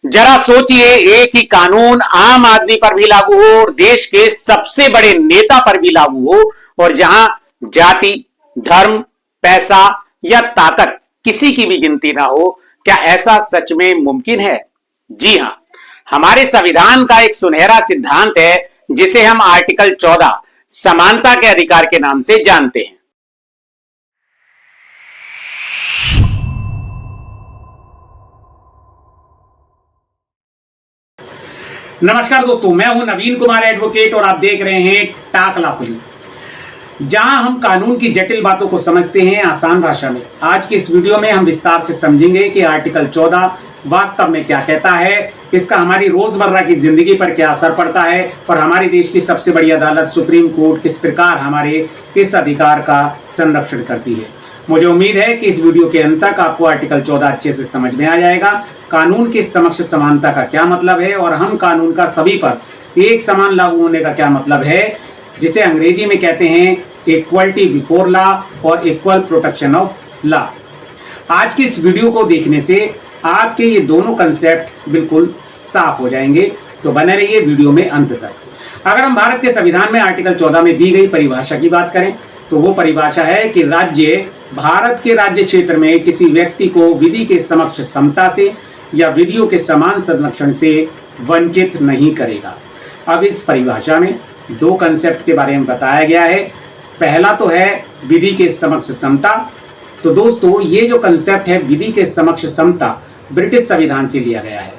जरा सोचिए, एक ही कानून आम आदमी पर भी लागू हो और देश के सबसे बड़े नेता पर भी लागू हो, और जहां जाति, धर्म, पैसा या ताकत किसी की भी गिनती ना हो। क्या ऐसा सच में मुमकिन है? जी हां, हमारे संविधान का एक सुनहरा सिद्धांत है जिसे हम आर्टिकल 14 समानता के अधिकार के नाम से जानते हैं। नमस्कार दोस्तों, मैं हूं नवीन कुमार एडवोकेट और आप देख रहे हैं टाक लाफुली, जहां हम कानून की जटिल बातों को समझते हैं आसान भाषा में। आज की इस वीडियो में हम विस्तार से समझेंगे कि आर्टिकल 14 वास्तव में क्या कहता है, इसका हमारी रोजमर्रा की जिंदगी पर क्या असर पड़ता है और हमारे देश की सबसे बड़ी अदालत सुप्रीम कोर्ट किस प्रकार हमारे इस अधिकार का संरक्षण करती है। मुझे उम्मीद है कि इस वीडियो के अंत तक आपको आर्टिकल 14 अच्छे से समझ में आ जाएगा। कानून के समक्ष समानता का क्या मतलब है और हम कानून का सभी पर एक समान लागू होने का क्या मतलब है, जिसे अंग्रेजी में कहते हैं इक्वलिटी बिफोर लॉ और इक्वल प्रोटेक्शन ऑफ लॉ। आज की इस वीडियो को देखने से आपके ये दोनों कंसेप्ट बिल्कुल साफ हो जाएंगे, तो बने रहिए वीडियो में अंत तक। अगर हम भारत के संविधान में आर्टिकल 14 में दी गई परिभाषा की बात करें तो वो परिभाषा है कि राज्य भारत के राज्य क्षेत्र में किसी व्यक्ति को विधि के समक्ष समता से या विधियों के समान संरक्षण से वंचित नहीं करेगा। अब इस परिभाषा में दो कंसेप्ट के बारे में बताया गया है। पहला तो है विधि के समक्ष समता। तो दोस्तों, ये जो कंसेप्ट है विधि के समक्ष समता ब्रिटिश संविधान से लिया गया है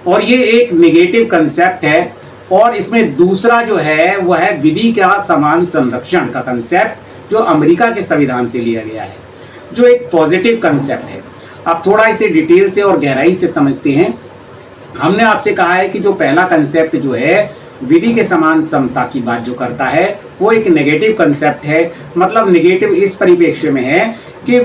और ये एक नेगेटिव कंसेप्ट है। और इसमें दूसरा जो है वह है विधि का समान संरक्षण का कंसेप्ट, जो अमेरिका के संविधान से लिया गया है, जो एक पॉजिटिव कंसेप्ट है। अब थोड़ा इसे डिटेल से और गहराई से समझते हैं। हमने आपसे कहा है कि जो पहला कंसेप्ट जो है विधि के समान समता की बात जो करता है वो एक नेगेटिव कंसेप्ट है। मतलब नेगेटिव इस परिप्रेक्ष्य में है कि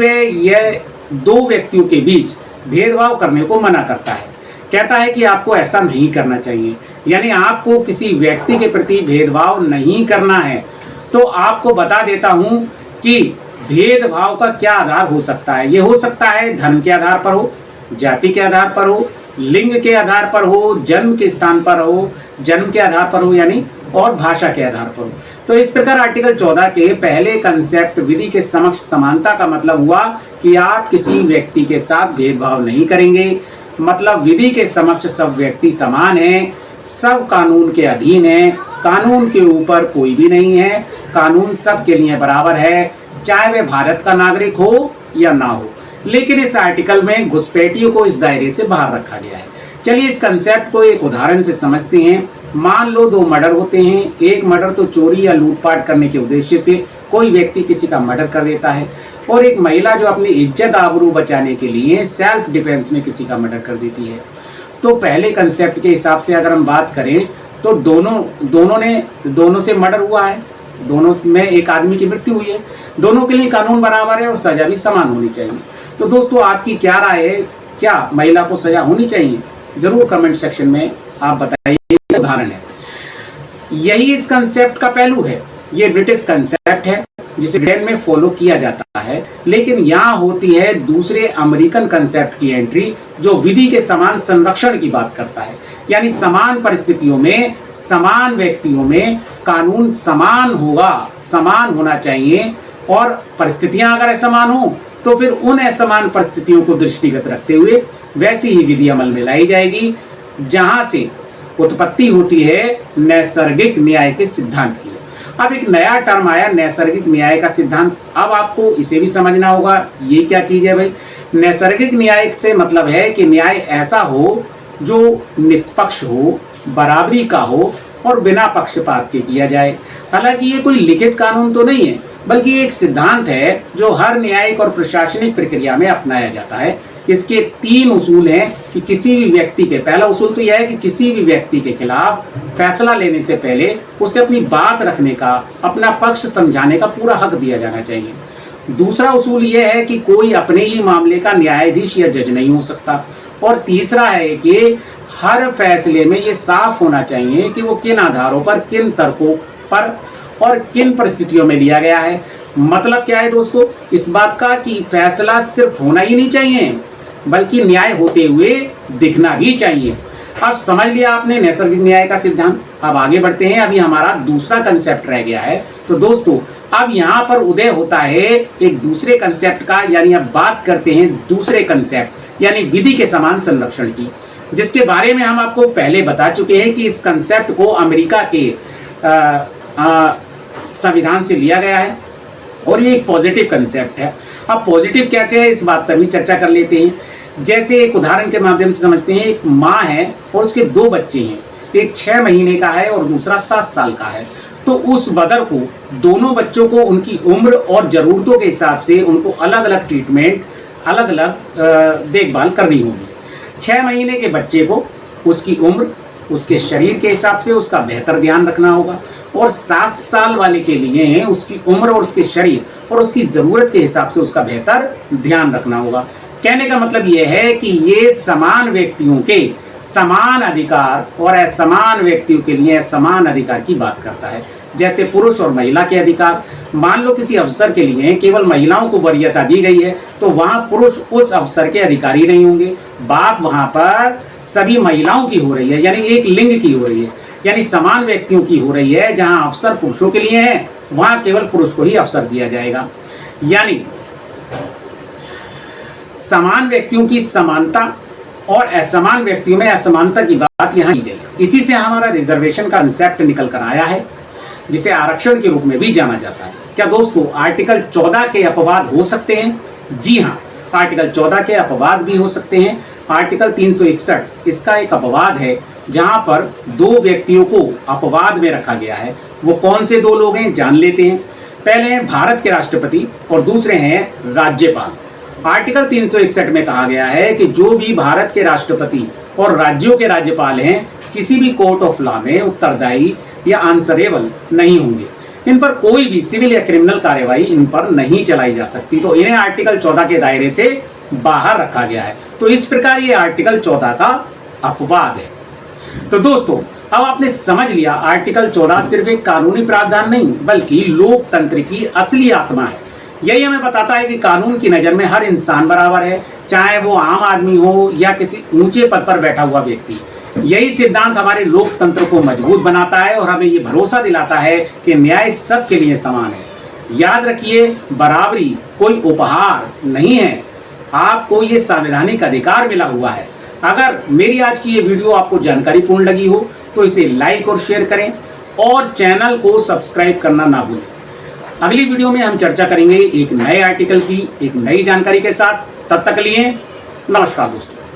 यह दो व्यक्तियों के बीच भेदभाव करने को मना करता है। कहता है कि आपको ऐसा नहीं करना चाहिए, यानी आपको किसी व्यक्ति के प्रति भेदभाव नहीं करना है। तो आपको बता देता हूं कि भेदभाव का क्या आधार हो सकता है। ये हो सकता है धर्म के आधार पर हो, जाति के आधार पर हो, लिंग के आधार पर हो, जन्म के स्थान पर हो, जन्म के आधार पर हो यानी, और भाषा के आधार पर हो। तो इस प्रकार आर्टिकल 14 के पहले कंसेप्ट विधि के समक्ष समानता का मतलब हुआ कि आप किसी व्यक्ति के साथ भेदभाव नहीं करेंगे। मतलब विधि के समक्ष सब व्यक्ति समान हैं, सब कानून के अधीन हैं, कानून के ऊपर कोई भी नहीं है, कानून सबके लिए बराबर है, चाहे वे भारत का नागरिक हो या ना हो। लेकिन इस आर्टिकल में घुसपैठियों को इस दायरे से बाहर रखा गया है। चलिए इस कंसेप्ट को एक उदाहरण से समझते हैं। मान लो दो मर्डर होते हैं। एक मर्डर तो चोरी या लूटपाट करने के उद्देश्य से कोई व्यक्ति किसी का मर्डर कर देता है, और एक महिला जो अपनी इज्जत आबरू बचाने के लिए सेल्फ डिफेंस में किसी का मर्डर कर देती है। तो पहले कंसेप्ट के हिसाब से अगर हम बात करें तो दोनों से मर्डर हुआ है, दोनों में एक आदमी की मृत्यु हुई है, दोनों के लिए कानून बराबर है और सजा भी समान होनी चाहिए। तो दोस्तों, आपकी क्या राय है? क्या महिला को सजा होनी चाहिए? जरूर कमेंट सेक्शन में आप बताइए। उदाहरण है, यही इस कंसेप्ट का पहलू है। ये ब्रिटिश कंसेप्ट है जिसे ब्रिटेन में फॉलो किया जाता है, लेकिन यहाँ होती है दूसरे अमेरिकन कंसेप्ट की एंट्री, जो विधि के समान संरक्षण की बात करता है। यानी समान परिस्थितियों में समान व्यक्तियों में कानून समान होगा, समान होना चाहिए, और परिस्थितियां अगर असमान हो तो फिर उन असमान परिस्थितियों को दृष्टिगत रखते हुए वैसी ही विधि अमल में लाई जाएगी, जहां से उत्पत्ति होती है नैसर्गिक न्याय के सिद्धांत की। अब एक नया टर्म आया, नैसर्गिक न्याय का सिद्धांत। अब आपको इसे भी समझना होगा, ये क्या चीज है भाई। नैसर्गिक न्याय से मतलब है कि न्याय ऐसा हो जो निष्पक्ष हो, बराबरी का हो और बिना पक्षपात के किया जाए। हालांकि ये कोई लिखित कानून तो नहीं है, बल्कि एक सिद्धांत है जो हर न्यायिक और प्रशासनिक प्रक्रिया में अपनाया जाता है। इसके तीन उसूल हैं कि किसी भी व्यक्ति के, पहला उसूल तो यह है कि किसी भी व्यक्ति के खिलाफ फैसला लेने से पहले उसे अपनी बात रखने का, अपना पक्ष समझाने का पूरा हक दिया जाना चाहिए। दूसरा उसूल यह है कि कोई अपने ही मामले का न्यायाधीश या जज नहीं हो सकता। और तीसरा है कि हर फैसले में ये साफ होना चाहिए कि वो किन आधारों पर, किन तर्कों पर और किन परिस्थितियों में लिया गया है। मतलब क्या है दोस्तों, इस बात का कि फैसला सिर्फ होना ही नहीं चाहिए, बल्कि न्याय होते हुए दिखना भी चाहिए। अब समझ लिया आपने नैसर्गिक न्याय का सिद्धांत। अब आगे बढ़ते हैं। अभी हमारा दूसरा कंसेप्ट रह गया है। तो दोस्तों अब यहाँ पर उदय होता है एक दूसरे कंसेप्ट का, यानी अब बात करते हैं दूसरे कंसेप्ट यानी विधि के समान संरक्षण की, जिसके बारे में हम आपको पहले बता चुके हैं कि इस कंसेप्ट को अमेरिका के संविधान से लिया गया है और ये एक पॉजिटिव कंसेप्ट है। अब पॉजिटिव कैसे है इस बात पर भी चर्चा कर लेते हैं। जैसे एक उदाहरण के माध्यम से समझते हैं। एक माँ है और उसके 2 बच्चे हैं, एक 6 महीने का है और दूसरा 7 साल का है। तो उस मदर को दोनों बच्चों को उनकी उम्र और ज़रूरतों के हिसाब से उनको अलग अलग ट्रीटमेंट, अलग अलग देखभाल करनी होगी। 6 महीने के बच्चे को उसकी उम्र, उसके शरीर के हिसाब से उसका बेहतर ध्यान रखना होगा और 7 साल वाले के लिए उसकी उम्र और उसके शरीर और उसकी ज़रूरत के हिसाब से उसका बेहतर ध्यान रखना होगा। कहने का मतलब यह है कि ये समान व्यक्तियों के समान अधिकार और असमान व्यक्तियों के लिए समान अधिकार की बात करता है। जैसे पुरुष और महिला के अधिकार, मान लो किसी अवसर के लिए केवल महिलाओं को वरीयता दी गई है तो वहां पुरुष उस अवसर के अधिकारी नहीं होंगे। बात वहां पर सभी महिलाओं की हो रही है, यानी एक लिंग की हो रही है, यानी समान व्यक्तियों की हो रही है। जहां अवसर पुरुषों के लिए है वहां केवल पुरुष को ही अवसर दिया जाएगा। यानी समान व्यक्तियों की समानता और असमान व्यक्तियों में असमानता की बात यहाँ की गई। इसी से हमारा रिजर्वेशन का कंसेप्ट निकल कर आया है, जिसे आरक्षण के रूप में भी जाना जाता है। क्या दोस्तों आर्टिकल 14 के अपवाद हो सकते हैं? जी हाँ, आर्टिकल 14 के अपवाद भी हो सकते हैं। आर्टिकल 361 इसका एक अपवाद है, जहां पर 2 व्यक्तियों को अपवाद में रखा गया है। वो कौन से 2 लोग हैं जान लेते हैं। पहले हैं भारत के राष्ट्रपति और दूसरे हैं राज्यपाल। आर्टिकल 361 में कहा गया है कि जो भी भारत के राष्ट्रपति और राज्यों के राज्यपाल हैं किसी भी कोर्ट ऑफ लॉ में उत्तरदायी या आंसरेबल नहीं होंगे। इन पर कोई भी सिविल या क्रिमिनल कार्यवाही इन पर नहीं चलाई जा सकती। तो इन्हें आर्टिकल 14 के दायरे से बाहर रखा गया है। तो इस प्रकार ये आर्टिकल 14 का अपवाद है। तो दोस्तों अब आपने समझ लिया आर्टिकल 14 सिर्फ एक कानूनी प्रावधान नहीं बल्कि लोकतंत्र की असली आत्मा है। यही हमें बताता है कि कानून की नज़र में हर इंसान बराबर है, चाहे वो आम आदमी हो या किसी ऊंचे पद पर बैठा हुआ व्यक्ति। यही सिद्धांत हमारे लोकतंत्र को मजबूत बनाता है और हमें ये भरोसा दिलाता है कि न्याय सबके लिए समान है। याद रखिए, बराबरी कोई उपहार नहीं है, आपको ये संवैधानिक अधिकार मिला हुआ है। अगर मेरी आज की ये वीडियो आपको जानकारीपूर्ण लगी हो तो इसे लाइक और शेयर करें और चैनल को सब्सक्राइब करना ना भूलें। अगली वीडियो में हम चर्चा करेंगे एक नए आर्टिकल की एक नई जानकारी के साथ। तब तक के लिए नमस्कार दोस्तों।